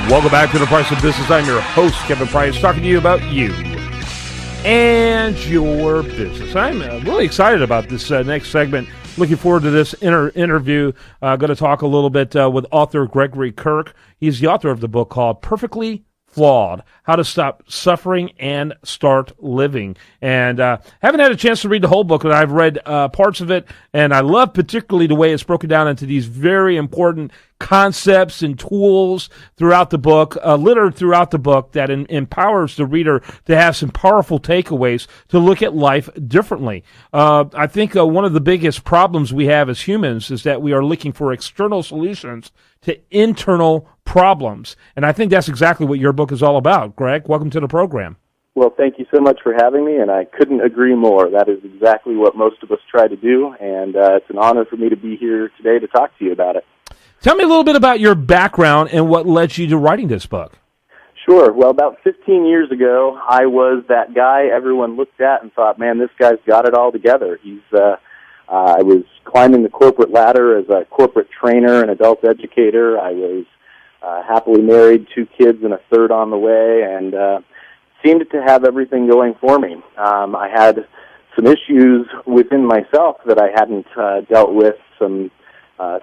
Welcome back to The Price of Business. I'm your host, Kevin Price, talking to you about you and your business. I'm really excited about this next segment. Looking forward to this interview. Going to talk a little bit with author Gregory Kirk. He's the author of the book called Perfectly Flawed, How to Stop Suffering and Start Living. And haven't had a chance to read the whole book, but I've read parts of it, and I love particularly the way it's broken down into these very important concepts and tools throughout the book, littered throughout the book, that empowers the reader to have some powerful takeaways to look at life differently. I think one of the biggest problems we have as humans is that we are looking for external solutions to internal problems. And I think that's exactly what your book is all about. Greg, welcome to the program. Well, thank you so much for having me, and I couldn't agree more. That is exactly what most of us try to do, and it's an honor for me to be here today to talk to you about it. Tell me a little bit about your background and what led you to writing this book. Sure. Well, about 15 years ago, I was that guy everyone looked at and thought, man, this guy's got it all together. I was climbing the corporate ladder as a corporate trainer and adult educator. I was happily married, 2 kids and a third on the way, and seemed to have everything going for me. I had some issues within myself that I hadn't dealt with, some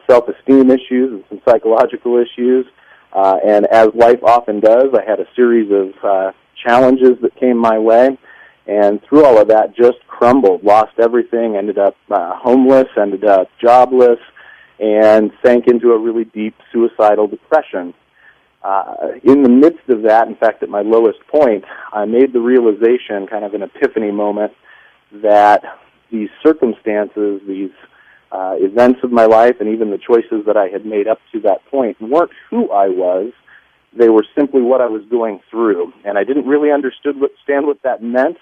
self-esteem issues and some psychological issues. And as life often does, I had a series of challenges that came my way. And through all of that, just crumbled, lost everything, ended up homeless, ended up jobless, and sank into a really deep suicidal depression. In the midst of that, in fact, at my lowest point, I made the realization, kind of an epiphany moment, that these circumstances, these events of my life, and even the choices that I had made up to that point weren't who I was. They were simply what I was going through. And I didn't really understand what that meant,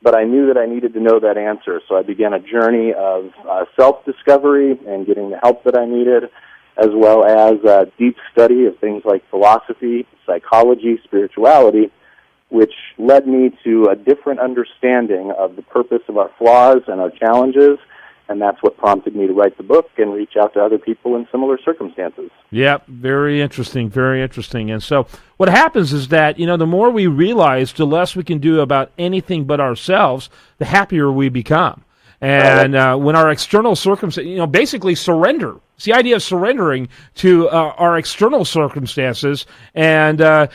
but I knew that I needed to know that answer. So I began a journey of self-discovery and getting the help that I needed, as well as a deep study of things like philosophy, psychology, spirituality, which led me to a different understanding of the purpose of our flaws and our challenges. And that's what prompted me to write the book and reach out to other people in similar circumstances. Yeah, very interesting, very interesting. And so what happens is that, the more we realize, the less we can do about anything but ourselves, the happier we become. And when our external circumstances, basically surrender. It's the idea of surrendering to our external circumstances and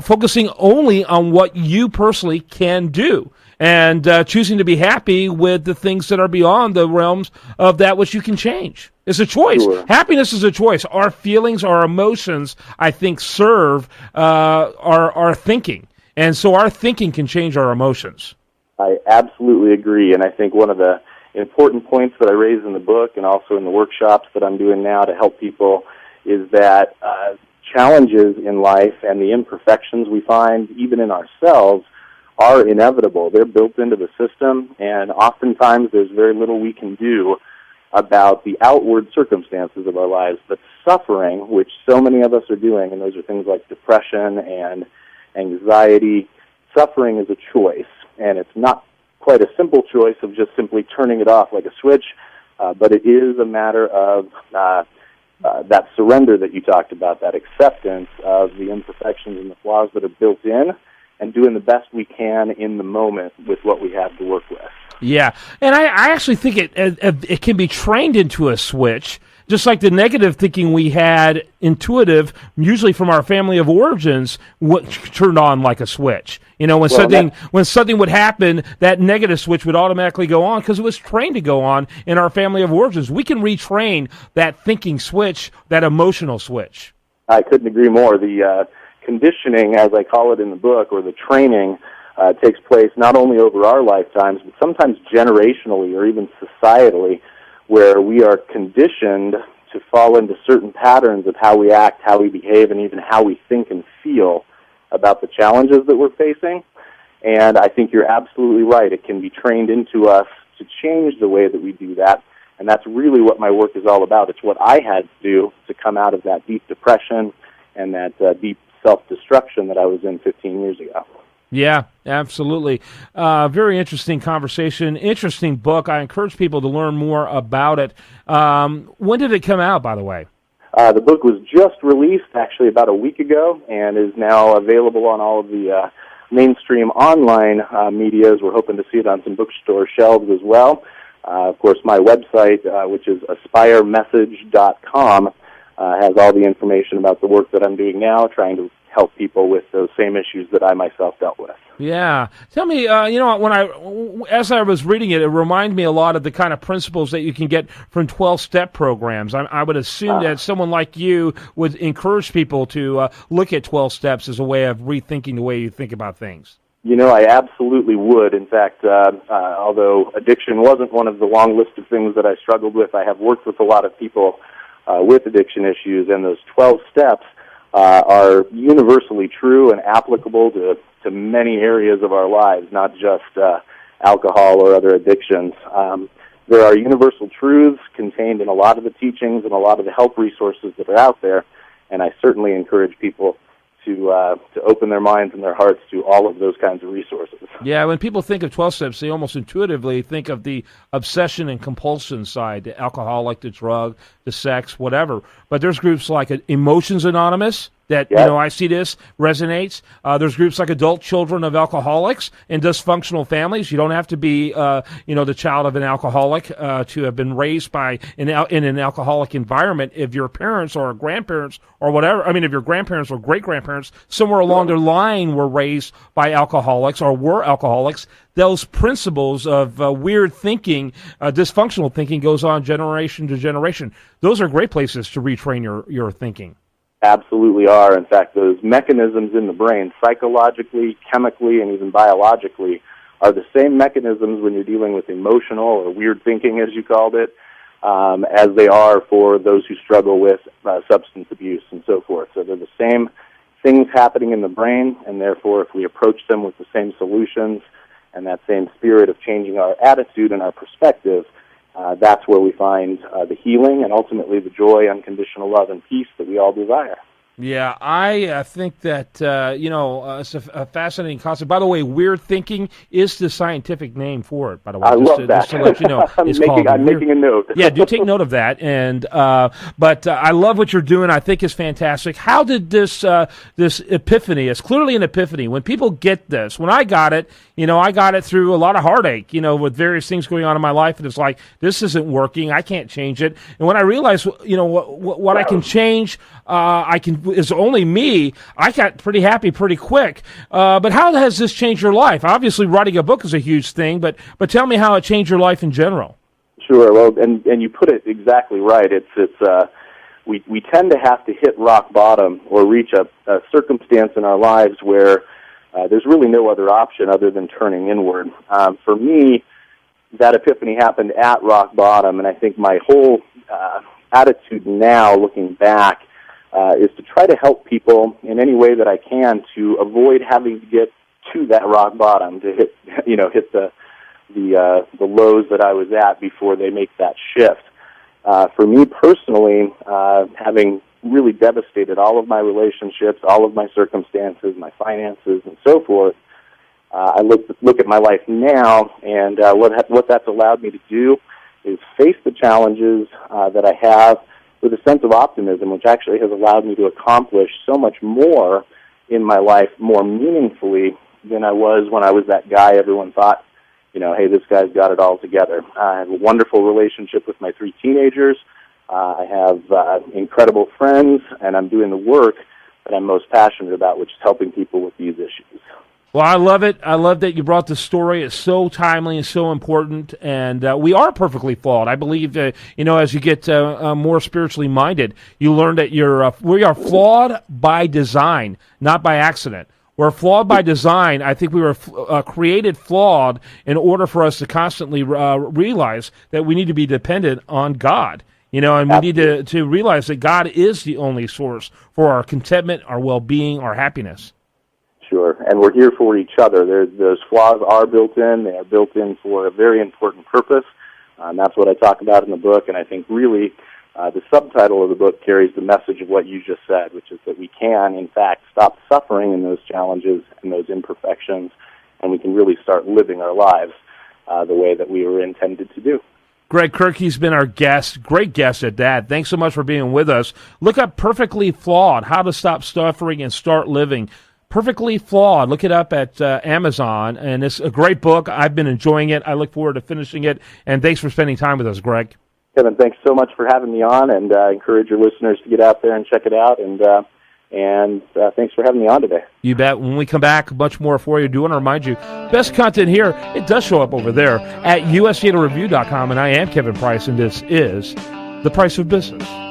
focusing only on what you personally can do. And choosing to be happy with the things that are beyond the realms of that which you can change. It's a choice. Sure. Happiness is a choice. Our feelings, our emotions, I think, serve our thinking. And so our thinking can change our emotions. I absolutely agree. And I think one of the important points that I raise in the book and also in the workshops that I'm doing now to help people is that challenges in life and the imperfections we find even in ourselves are inevitable. They're built into the system, and oftentimes there's very little we can do about the outward circumstances of our lives. But suffering, which so many of us are doing, and those are things like depression and anxiety, suffering is a choice, and it's not quite a simple choice of just simply turning it off like a switch, but it is a matter of that surrender that you talked about, that acceptance of the imperfections and the flaws that are built in, and doing the best we can in the moment with what we have to work with. Yeah, and I actually think it can be trained into a switch, just like the negative thinking we had intuitive, usually from our family of origins, turned on like a switch. When something would happen, that negative switch would automatically go on because it was trained to go on in our family of origins. We can retrain that thinking switch, that emotional switch. I couldn't agree more. The conditioning, as I call it in the book, or the training, takes place not only over our lifetimes, but sometimes generationally or even societally, where we are conditioned to fall into certain patterns of how we act, how we behave, and even how we think and feel about the challenges that we're facing. And I think you're absolutely right. It can be trained into us to change the way that we do that. And that's really what my work is all about. It's what I had to do to come out of that deep depression and that deep self-destruction that I was in 15 years ago. Yeah, absolutely. Very interesting conversation, interesting book. I encourage people to learn more about it. When did it come out, by the way? The book was just released actually about a week ago and is now available on all of the mainstream online medias. We're hoping to see it on some bookstore shelves as well. Of course, my website, which is aspiremessage.com, has all the information about the work that I'm doing now, trying to help people with those same issues that I myself dealt with. Yeah. Tell me, as I was reading it, it reminded me a lot of the kind of principles that you can get from 12-step programs. I would assume that someone like you would encourage people to look at 12 steps as a way of rethinking the way you think about things. I absolutely would. In fact, although addiction wasn't one of the long list of things that I struggled with, I have worked with a lot of people with addiction issues, and those 12 steps are universally true and applicable to many areas of our lives, not just alcohol or other addictions. There are universal truths contained in a lot of the teachings and a lot of the help resources that are out there, and I certainly encourage people to open their minds and their hearts to all of those kinds of resources. Yeah, when people think of 12 steps, they almost intuitively think of the obsession and compulsion side, the alcoholic, the drug, the sex, whatever. But there's groups like Emotions Anonymous that, Yes. I see this resonates. There's groups like Adult Children of Alcoholics and Dysfunctional Families. You don't have to be, the child of an alcoholic to have been raised in an alcoholic environment. If your parents or grandparents or whatever, if your grandparents or great-grandparents somewhere along their line were raised by alcoholics or were alcoholics, those principles of weird thinking, dysfunctional thinking goes on generation to generation. Those are great places to retrain your thinking. Absolutely are. In fact, those mechanisms in the brain, psychologically, chemically, and even biologically, are the same mechanisms when you're dealing with emotional or weird thinking, as you called it, as they are for those who struggle with substance abuse and so forth. So they're the same things happening in the brain, and therefore if we approach them with the same solutions and that same spirit of changing our attitude and our perspective, that's where we find the healing and ultimately the joy, unconditional love, and peace that we all desire. Yeah, I think that, it's a fascinating concept. By the way, weird thinking is the scientific name for it, by the way. I love that. Just to let you know. I'm making a note. Yeah, do take note of that. And But I love what you're doing. I think it's fantastic. How did this epiphany, it's clearly an epiphany. When people get this, when I got it, I got it through a lot of heartache, with various things going on in my life. And it's like, this isn't working. I can't change it. And when I realized, what I can change, is only me, I got pretty happy pretty quick. But how has this changed your life? Obviously, writing a book is a huge thing, but tell me how it changed your life in general. Sure. Well, and you put it exactly right. We tend to have to hit rock bottom or reach a circumstance in our lives where there's really no other option other than turning inward. For me, that epiphany happened at rock bottom, and I think my whole attitude now, looking back, is to try to help people in any way that I can to avoid having to get to that rock bottom, to hit the lows that I was at before they make that shift. For me personally, having really devastated all of my relationships, all of my circumstances, my finances, and so forth, I look at my life now, and what that's allowed me to do is face the challenges that I have with a sense of optimism, which actually has allowed me to accomplish so much more in my life more meaningfully than I was when I was that guy everyone thought, hey, this guy's got it all together. I have a wonderful relationship with my 3 teenagers. I have incredible friends, and I'm doing the work that I'm most passionate about, which is helping people with these issues. Well, I love it. I love that you brought the story. It's so timely and so important, and we are perfectly flawed. I believe, as you get more spiritually minded, you learn that we are flawed by design, not by accident. We're flawed by design. I think we were created flawed in order for us to constantly realize that we need to be dependent on God. And we need to realize that God is the only source for our contentment, our well-being, our happiness. Sure, and we're here for each other. Those flaws are built in. They are built in for a very important purpose. That's what I talk about in the book, and I think really The subtitle of the book carries the message of what you just said, which is that we can, in fact, stop suffering in those challenges and those imperfections, and we can really start living our lives the way that we were intended to do. Greg Kirk, he's been our guest, great guest at that. Thanks so much for being with us. Look up Perfectly Flawed, How to Stop Suffering and Start Living. Perfectly Flawed. Look it up at Amazon, and it's a great book. I've been enjoying it. I look forward to finishing it, and thanks for spending time with us, Greg. Kevin, thanks so much for having me on, and encourage your listeners to get out there and check it out, and thanks for having me on today. You bet. When we come back, much more for you. I do want to remind you, best content here, it does show up over there at ustheaterreview.com, and I am Kevin Price, and this is The Price of Business.